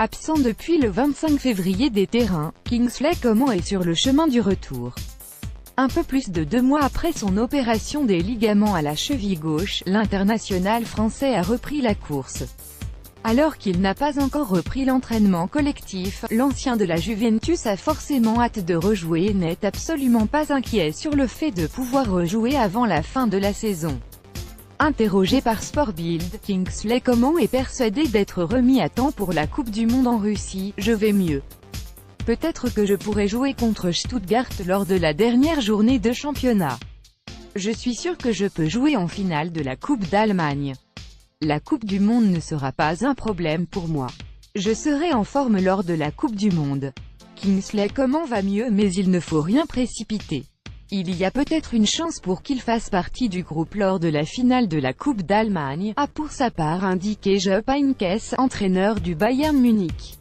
Absent depuis le 25 février des terrains, Kingsley Coman est sur le chemin du retour. Un peu plus de 2 mois après son opération des ligaments à la cheville gauche, l'international français a repris la course. Alors qu'il n'a pas encore repris l'entraînement collectif, l'ancien de la Juventus a forcément hâte de rejouer et n'est absolument pas inquiet sur le fait de pouvoir rejouer avant la fin de la saison. Interrogé par Sportbild, Kingsley Coman est persuadé d'être remis à temps pour la Coupe du Monde en Russie. « Je vais mieux. Peut-être que je pourrai jouer contre Stuttgart lors de la dernière journée de championnat. Je suis sûr que je peux jouer en finale de la Coupe d'Allemagne. La Coupe du Monde ne sera pas un problème pour moi. Je serai en forme lors de la Coupe du Monde. » Kingsley Coman va mieux mais il ne faut rien précipiter. Il y a peut-être une chance pour qu'il fasse partie du groupe lors de la finale de la Coupe d'Allemagne, a pour sa part indiqué Jupp Heynckes, entraîneur du Bayern Munich.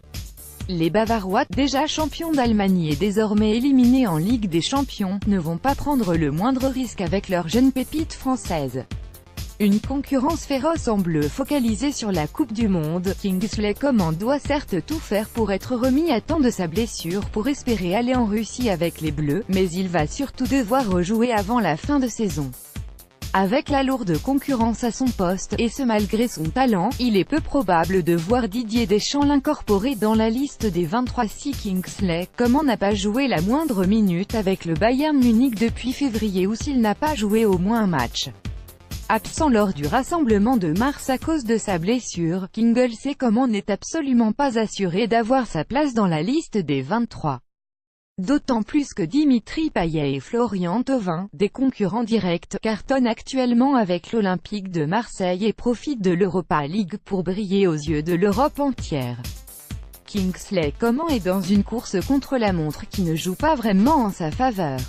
Les Bavarois, déjà champions d'Allemagne et désormais éliminés en Ligue des Champions, ne vont pas prendre le moindre risque avec leur jeune pépite française. Une concurrence féroce en bleu focalisée sur la Coupe du Monde, Kingsley Coman doit certes tout faire pour être remis à temps de sa blessure pour espérer aller en Russie avec les Bleus, mais il va surtout devoir rejouer avant la fin de saison. Avec la lourde concurrence à son poste, et ce malgré son talent, il est peu probable de voir Didier Deschamps l'incorporer dans la liste des 23 si Kingsley Coman n'a pas joué la moindre minute avec le Bayern Munich depuis février ou s'il n'a pas joué au moins un match. Absent lors du rassemblement de mars à cause de sa blessure, Kingsley Coman n'est absolument pas assuré d'avoir sa place dans la liste des 23. D'autant plus que Dimitri Payet et Florian Thauvin, des concurrents directs, cartonnent actuellement avec l'Olympique de Marseille et profitent de l'Europa League pour briller aux yeux de l'Europe entière. Kingsley Coman est dans une course contre la montre qui ne joue pas vraiment en sa faveur.